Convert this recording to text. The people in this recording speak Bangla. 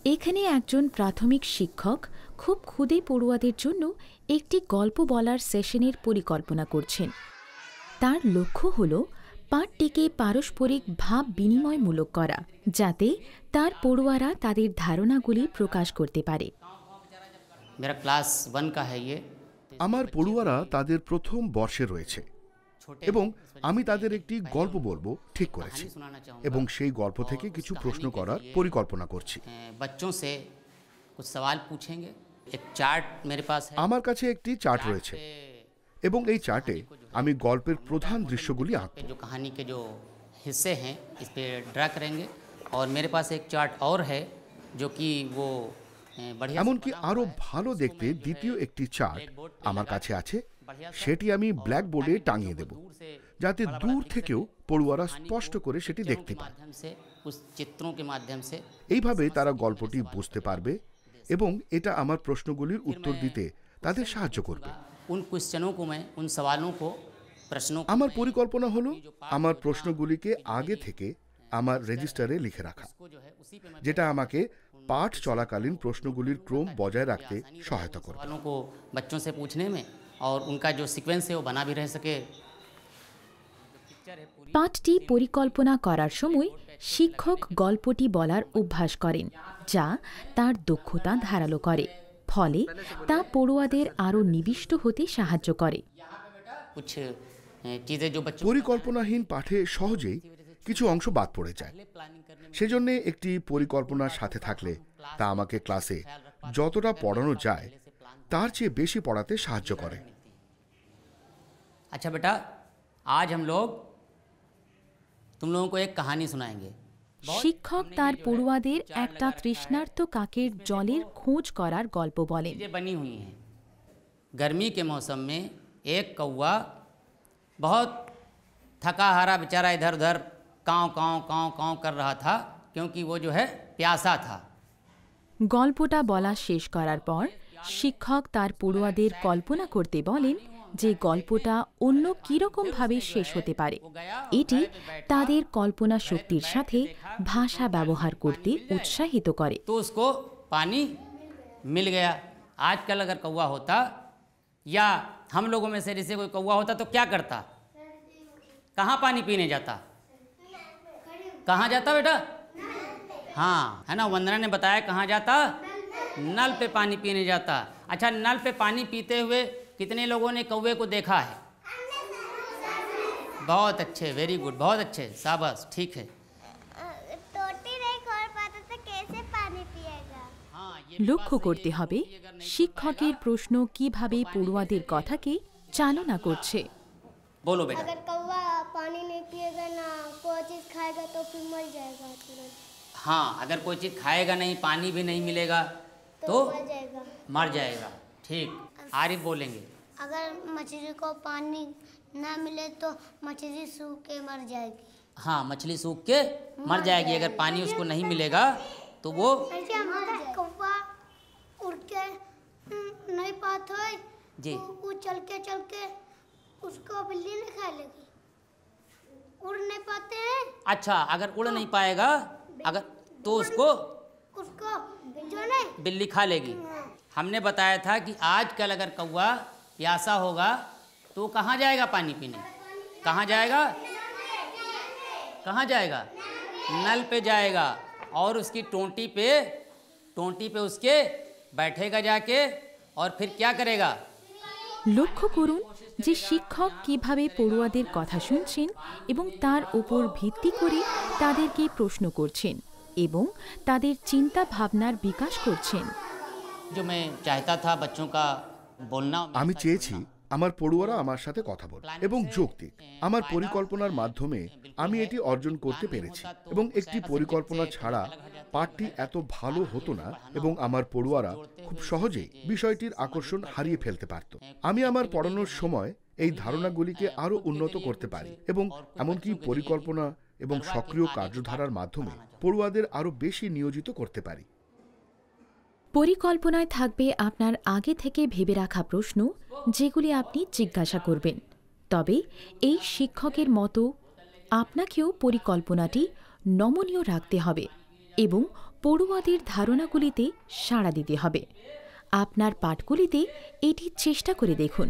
এখানে একজন প্রাথমিক শিক্ষক খুব ক্ষুদে পড়ুয়াদের জন্য একটি গল্প বলার সেশনের পরিকল্পনা করছেন। তার লক্ষ্য হল পাঠটিকে পারস্পরিক ভাব বিনিময়মূলক করা, যাতে তার পড়ুয়ারা তাদের ধারণাগুলি প্রকাশ করতে পারে। আমার পড়ুয়ারা তাদের প্রথম বর্ষে রয়েছে এবং আমি তাদের একটি গল্প বলবো ঠিক করেছি এবং সেই গল্প থেকে কিছু প্রশ্ন করার পরিকল্পনা করছি। আমার কাছে একটি চার্ট রয়েছে এবং এই চার্টে আমি গল্পের প্রধান দৃশ্যগুলি আঁকব। এমনকি আরো ভালো দেখতে দ্বিতীয় একটি চার্ট আমার কাছে আছে, সেটি আমি ব্ল্যাকবোর্ডে টাঙিয়ে দেব, যাতে দূর থেকেও পড়ুয়ারা স্পষ্ট করে সেটি দেখতে পায়। এইভাবে তারা গল্পটি বুঝতে পারবে এবং এটা আমার প্রশ্নগুলির উত্তর দিতে তাদের সাহায্য করবে। আমার পরিকল্পনা হলো আমার প্রশ্নগুলিকে আগে থেকে আমার রেজিস্টারে লিখে রাখা, যেটা আমাকে পাঠ চলাকালীন প্রশ্নগুলির ক্রম বজায় রাখতে সহায়তা করবে। পাঠটি পরিকল্পনা করার সময় শিক্ষক গল্পটি বলার অভ্যাস করেন, যা তার দক্ষতা ধারালো করে, ফলে তা পড়ুয়াদের আরও নিবিষ্ট হতে সাহায্য করে। পরিকল্পনাহীন পাঠে সহজেই কিছু অংশ বাদ পড়ে যায়। সেজন্য একটি পরিকল্পনার সাথে থাকলে তা আমাকে ক্লাসে যতটা পড়ানো যায় তার চেয়ে বেশি পড়াতে সাহায্য করে। अच्छा बेटा, आज हम लोग तुम लोगों को एक कहानी सुनाएंगे। শিক্ষক তার পড়ুয়াদের একটা তৃষ্ণার্ত কাকের জলের খোঁজ করার গল্প বলেন। बनी हुई हैं। गर्मी के मौसम में एक कौवा बहुत थका हारा बेचारा इधर उधर काँव काँव काँव काँव कर रहा था, क्योंकि वो जो है प्यासा था। গল্পটা বলা শেষ করার পর শিক্ষক তার পড়ুয়াদের কল্পনা করতে বলেন যে গল্পটা অন্য কীরকমভাবে শেষ হতে পারে। এটি তাদের কল্পনা শক্তির সাথে ভাষা ব্যবহার করতে উৎসাহিত করে। तो उसको पानी मिल गया। आजकल अगर कौवा होता या हम लोगों में से जैसे कोई कौवा होता तो क्या करता? कहाँ पानी पीने जाता? कहाँ जाता बेटा? हाँ, है ना, वंदना ने बताया कहाँ जाता? नल पे पानी पीने जाता। अच्छा, नल पे पानी पीते हुए कितने लोगों ने कौवे को देखा है? बहुत अच्छे, वेरी गुड, बहुत अच्छे, शाबाश, ठीक है। टोटी नहीं खोल पाता तो कैसे पानी पिएगा? লক্ষ্য করতে হবে শিক্ষকের প্রশ্ন কিভাবে পড়ুয়াদের কথাকে চালনা করছে। बोलो बेटा। अगर कौवा पानी नहीं पिएगा ना, कोई चीज खाएगा तो फिर मर जाएगा तुरंत। हाँ, अगर कोई चीज़ खाएगा नहीं, पानी भी नहीं मिलेगा तो मर जाएगा। मर जाएगा। ठीक, आरिफ बोलेंगे। अगर मछली को पानी ना मिले तो मछली सूख के मर जाएगी। हाँ, मछली सूख के मर जाएगी। अगर पानी उसको नहीं मिलेगा तो वो कौवा उड़ के नहीं पाता है जी, वो चल के उसको बिल्ली ने खा लेगी। उड़ नहीं पाते हैं। अच्छा, अगर उड़ नहीं पाएगा अगर तो उसको जो नहीं बिल्ली खा लेगी। हमने बताया था कि आजकल अगर कौवा प्यासा होगा तो कहाँ जाएगा पानी पीने? कहाँ जाएगा? कहाँ जाएगा? नल पे जाएगा और उसकी टोंटी पे उसके बैठेगा जाके और फिर क्या करेगा? লক্ষ্য করুন যে শিক্ষক কিভাবে পড়ুয়াদের কথা শুনছেন এবং তার উপর ভিত্তি করে তাদেরকে প্রশ্ন করছেন এবং তাদের চিন্তা ভাবনার বিকাশ করছেন। जो मैं चाहता था बच्चों का बोलना, আমি চেয়েছি আমার পড়ুয়ারা আমার সাথে কথা বলে এবং যৌক্তিক। আমার পরিকল্পনার মাধ্যমে আমি এটি অর্জন করতে পেরেছি এবং একটি পরিকল্পনা ছাড়া পাঠটি এত ভালো হতো না এবং আমার পড়ুয়ারা খুব সহজেই বিষয়টির আকর্ষণ হারিয়ে ফেলতে পারত। আমি আমার পড়ানোর সময় এই ধারণাগুলিকে আরও উন্নত করতে পারি এবং এমনকি পরিকল্পনা এবং সক্রিয় কার্যধারার মাধ্যমে পড়ুয়াদের আরও বেশি নিয়োজিত করতে পারি। পরিকল্পনায় থাকবে আপনার আগে থেকে ভেবে রাখা প্রশ্ন, যেগুলি আপনি জিজ্ঞাসা করবেন। তবে এই শিক্ষকের মতো আপনাকেও পরিকল্পনাটি নমনীয় রাখতে হবে, এবং পড়ুয়াদের ধারণাগুলিতে সাড়া দিতে হবে। আপনার পাঠগুলিতে এটি চেষ্টা করে দেখুন।